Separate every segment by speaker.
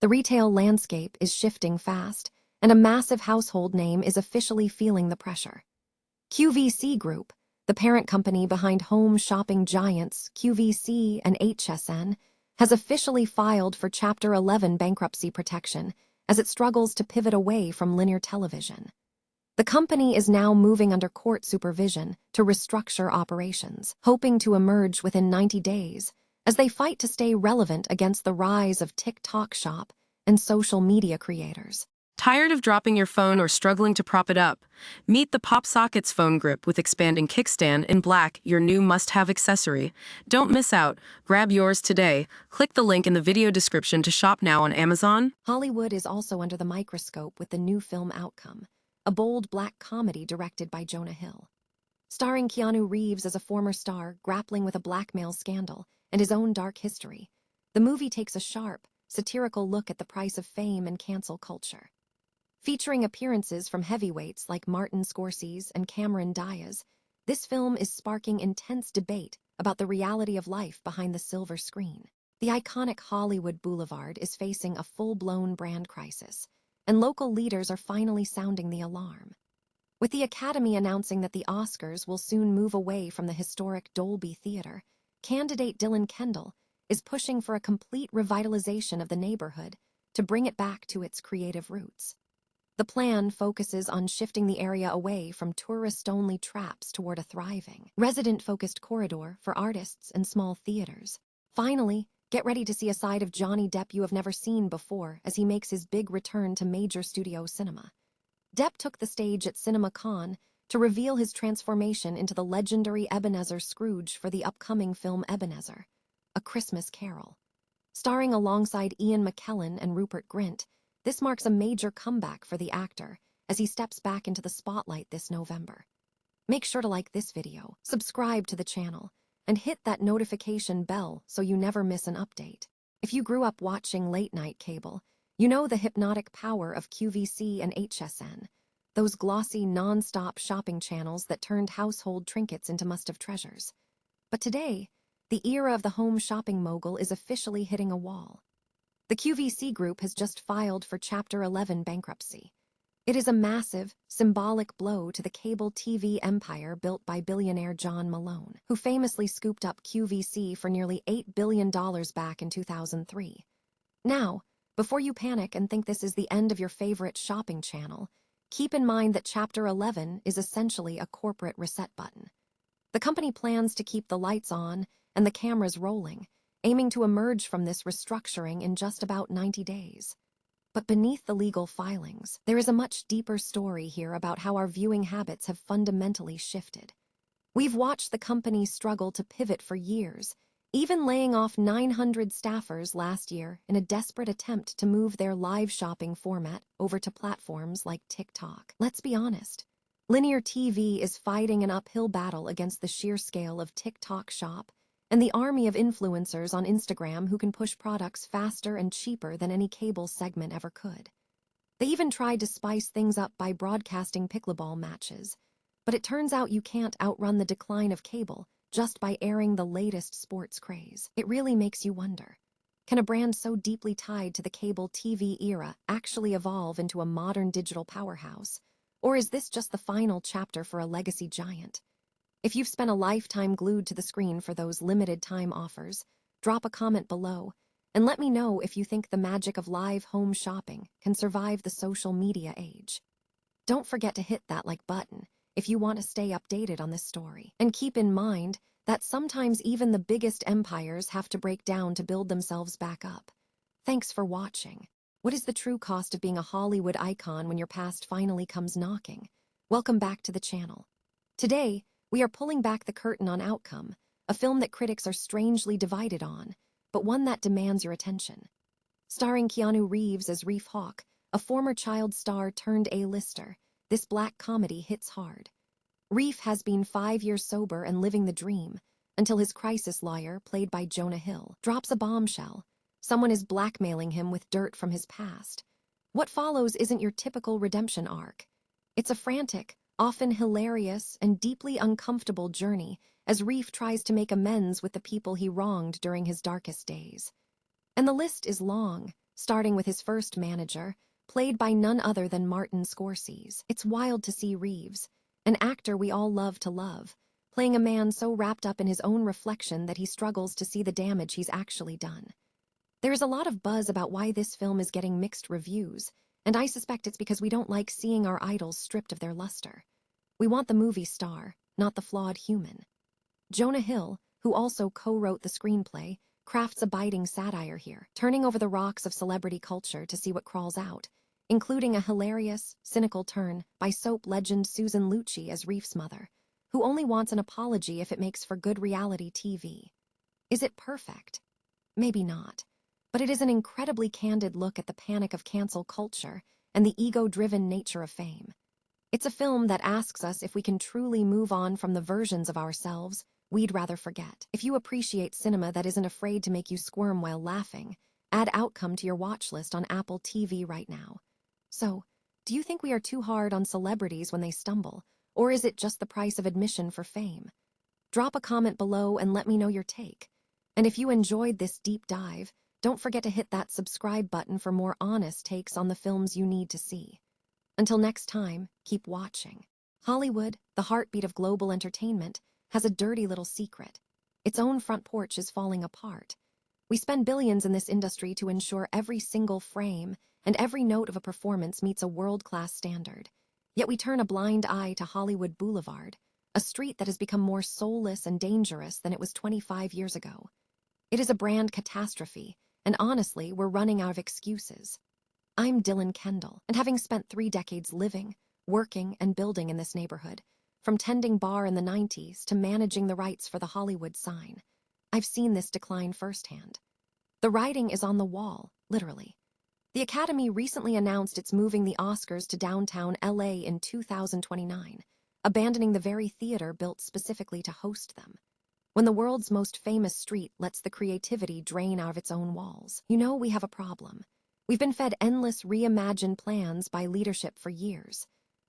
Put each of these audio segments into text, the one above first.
Speaker 1: The retail landscape is shifting fast, and a massive household name is officially feeling the pressure. QVC Group, the parent company behind home shopping giants QVC and HSN, has officially filed for Chapter 11 bankruptcy protection as it struggles to pivot away from linear television. The company is now moving under court supervision to restructure operations, hoping to emerge within 90 days as they fight to stay relevant against the rise of TikTok Shop and social media creators.
Speaker 2: Tired of dropping your phone or struggling to prop it up? Meet the Pop Sockets phone grip with expanding kickstand in black, your new must-have accessory. Don't miss out. Grab yours today. Click the link in the video description to shop now on Amazon.
Speaker 1: Hollywood is also under the microscope with the new film Outcome, a bold black comedy directed by Jonah Hill. Starring Keanu Reeves as a former star grappling with a blackmail scandal and his own dark history, the movie takes a sharp, satirical look at the price of fame and cancel culture. Featuring appearances from heavyweights like Martin Scorsese and Cameron Diaz, this film is sparking intense debate about the reality of life behind the silver screen. The iconic Hollywood Boulevard is facing a full-blown brand crisis, and local leaders are finally sounding the alarm. With the Academy announcing that the Oscars will soon move away from the historic Dolby Theater, candidate Dylan Kendall is pushing for a complete revitalization of the neighborhood to bring it back to its creative roots. The plan focuses on shifting the area away from tourist-only traps toward a thriving, resident-focused corridor for artists and small theaters. Finally, get ready to see a side of Johnny Depp you have never seen before as he makes his big return to major studio cinema. Depp took the stage at CinemaCon to reveal his transformation into the legendary Ebenezer Scrooge for the upcoming film Ebenezer, A Christmas Carol. Starring alongside Ian McKellen and Rupert Grint, this marks a major comeback for the actor as he steps back into the spotlight this November. Make sure to like this video, subscribe to the channel, and hit that notification bell so you never miss an update. If you grew up watching late-night cable, you know the hypnotic power of QVC and HSN, those glossy, non-stop shopping channels that turned household trinkets into must-have treasures. But today, the era of the home shopping mogul is officially hitting a wall. The QVC Group has just filed for Chapter 11 bankruptcy. It is a massive, symbolic blow to the cable TV empire built by billionaire John Malone, who famously scooped up QVC for nearly $8 billion back in 2003. Now, before you panic and think this is the end of your favorite shopping channel, keep in mind that Chapter 11 is essentially a corporate reset button. The company plans to keep the lights on and the cameras rolling, aiming to emerge from this restructuring in just about 90 days. But beneath the legal filings, there is a much deeper story here about how our viewing habits have fundamentally shifted. We've watched the company struggle to pivot for years, even laying off 900 staffers last year in a desperate attempt to move their live shopping format over to platforms like TikTok. Let's be honest, linear TV is fighting an uphill battle against the sheer scale of TikTok Shop and the army of influencers on Instagram who can push products faster and cheaper than any cable segment ever could. They even tried to spice things up by broadcasting pickleball matches, but it turns out you can't outrun the decline of cable just by airing the latest sports craze. It really makes you wonder, can a brand so deeply tied to the cable TV era actually evolve into a modern digital powerhouse? Or is this just the final chapter for a legacy giant? If you've spent a lifetime glued to the screen for those limited-time offers, drop a comment below and let me know if you think the magic of live home shopping can survive the social media age. Don't forget to hit that like button if you want to stay updated on this story. And keep in mind that sometimes even the biggest empires have to break down to build themselves back up. Thanks for watching. What is the true cost of being a Hollywood icon when your past finally comes knocking? Welcome back to the channel. Today, we are pulling back the curtain on Outcome, a film that critics are strangely divided on, but one that demands your attention. Starring Keanu Reeves as Reef Hawk, a former child star turned A-lister, this black comedy hits hard. Reef has been 5 years sober and living the dream, until his crisis lawyer, played by Jonah Hill, drops a bombshell. Someone is blackmailing him with dirt from his past. What follows isn't your typical redemption arc. It's a frantic, often hilarious, and deeply uncomfortable journey as Reef tries to make amends with the people he wronged during his darkest days. And the list is long, starting with his first manager, played by none other than Martin Scorsese. It's wild to see Reeves, an actor we all love to love, playing a man so wrapped up in his own reflection that he struggles to see the damage he's actually done. There is a lot of buzz about why this film is getting mixed reviews, and I suspect it's because we don't like seeing our idols stripped of their luster. We want the movie star, not the flawed human. Jonah Hill, who also co-wrote the screenplay, crafts a biting satire here, turning over the rocks of celebrity culture to see what crawls out, including a hilarious, cynical turn by soap legend Susan Lucci as Reef's mother, who only wants an apology if it makes for good reality TV. Is it perfect? Maybe not. But it is an incredibly candid look at the panic of cancel culture and the ego-driven nature of fame. It's a film that asks us if we can truly move on from the versions of ourselves we'd rather forget. If you appreciate cinema that isn't afraid to make you squirm while laughing, add Outcome to your watch list on Apple TV right now. So, do you think we are too hard on celebrities when they stumble, or is it just the price of admission for fame? Drop a comment below and let me know your take. And if you enjoyed this deep dive, don't forget to hit that subscribe button for more honest takes on the films you need to see. Until next time, keep watching. Hollywood, the heartbeat of global entertainment, has a dirty little secret. Its own front porch is falling apart. We spend billions in this industry to ensure every single frame and every note of a performance meets a world-class standard. Yet we turn a blind eye to Hollywood Boulevard, a street that has become more soulless and dangerous than it was 25 years ago. It is a brand catastrophe, and honestly, we're running out of excuses. I'm Dylan Kendall, and having spent 3 decades living, working, and building in this neighborhood, from tending bar in the 90s to managing the rights for the Hollywood sign, I've seen this decline firsthand. The writing is on the wall, literally. The Academy recently announced it's moving the Oscars to downtown LA in 2029, abandoning the very theater built specifically to host them. When the world's most famous street lets the creativity drain out of its own walls, you know we have a problem. We've been fed endless reimagined plans by leadership for years.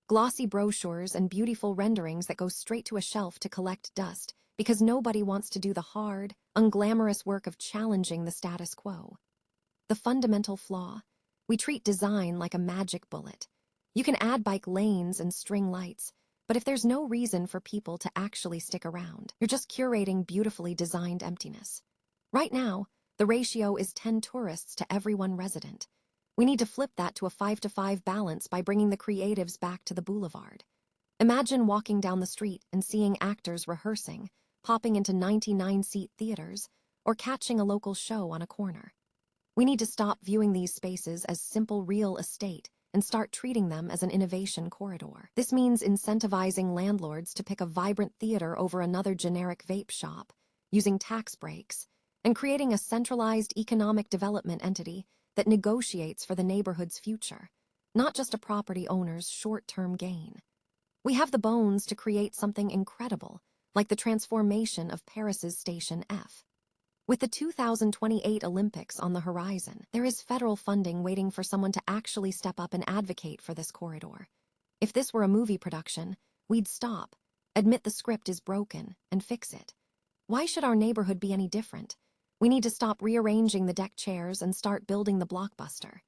Speaker 1: Glossy brochures and beautiful renderings that go straight to a shelf to collect dust because nobody wants to do the hard, unglamorous work of challenging the status quo. The fundamental flaw: we treat design like a magic bullet. You can add bike lanes and string lights, but if there's no reason for people to actually stick around, you're just curating beautifully designed emptiness. Right now, the ratio is 10 tourists to every 1 resident. We need to flip that to a 5-to-5 balance by bringing the creatives back to the boulevard. Imagine walking down the street and seeing actors rehearsing, popping into 99-seat theaters, or catching a local show on a corner. We need to stop viewing these spaces as simple real estate and start treating them as an innovation corridor. This means incentivizing landlords to pick a vibrant theater over another generic vape shop, using tax breaks, and creating a centralized economic development entity that negotiates for the neighborhood's future, not just a property owner's short-term gain. We have the bones to create something incredible, like the transformation of Paris's Station F. With the 2028 Olympics on the horizon, there is federal funding waiting for someone to actually step up and advocate for this corridor. If this were a movie production, we'd stop, admit the script is broken, and fix it. Why should our neighborhood be any different? We need to stop rearranging the deck chairs and start building the blockbuster.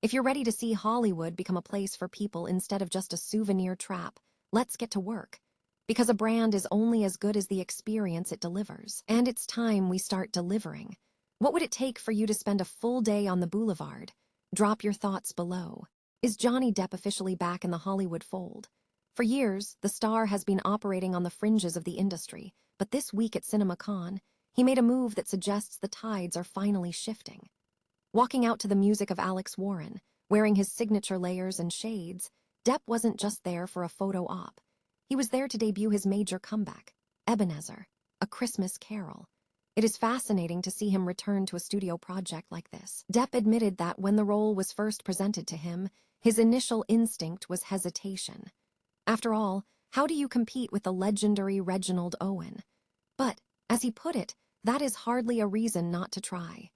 Speaker 1: If you're ready to see Hollywood become a place for people instead of just a souvenir trap, let's get to work. Because a brand is only as good as the experience it delivers. And it's time we start delivering. What would it take for you to spend a full day on the boulevard? Drop your thoughts below. Is Johnny Depp officially back in the Hollywood fold? For years, the star has been operating on the fringes of the industry, but this week at CinemaCon, he made a move that suggests the tides are finally shifting. Walking out to the music of Alex Warren, wearing his signature layers and shades, Depp wasn't just there for a photo op. He was there to debut his major comeback, Ebenezer, A Christmas Carol. It is fascinating to see him return to a studio project like this. Depp admitted that when the role was first presented to him, his initial instinct was hesitation. After all, how do you compete with the legendary Reginald Owen? But, as he put it, that is hardly a reason not to try.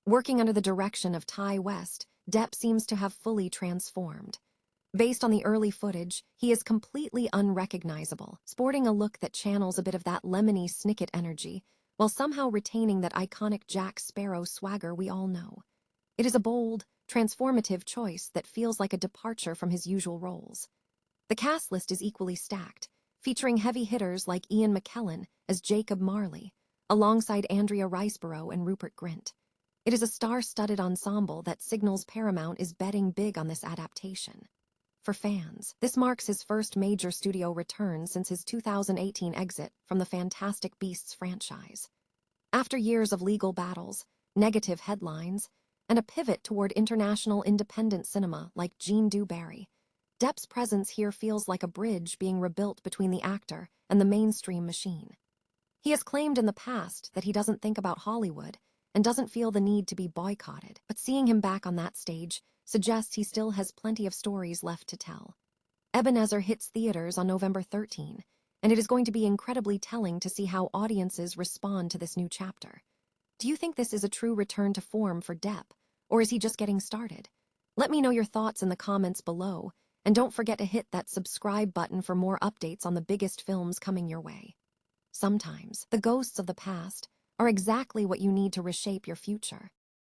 Speaker 1: Working under the direction of Ty West, Depp seems to have fully transformed. Based on the early footage, he is completely unrecognizable, sporting a look that channels a bit of that Lemony Snicket energy, while somehow retaining that iconic Jack Sparrow swagger we all know. It is a bold, transformative choice that feels like a departure from his usual roles. The cast list is equally stacked, featuring heavy hitters like Ian McKellen as Jacob Marley, alongside Andrea Riseborough and Rupert Grint. It is a star-studded ensemble that signals Paramount is betting big on this adaptation. For fans, this marks his first major studio return since his 2018 exit from the Fantastic Beasts franchise. After years of legal battles, negative headlines, and a pivot toward international independent cinema like Jean Dewberry, Depp's presence here feels like a bridge being rebuilt between the actor and the mainstream machine. He has claimed in the past that he doesn't think about Hollywood and doesn't feel the need to be boycotted, but seeing him back on that stage suggests he still has plenty of stories left to tell. Ebenezer hits theaters on November 13, and it is going to be incredibly telling to see how audiences respond to this new chapter. Do you think this is a true return to form for Depp, or is he just getting started? Let me know your thoughts in the comments below, and don't forget to hit that subscribe button for more updates on the biggest films coming your way. Sometimes, the ghosts of the past are exactly what you need to reshape your future.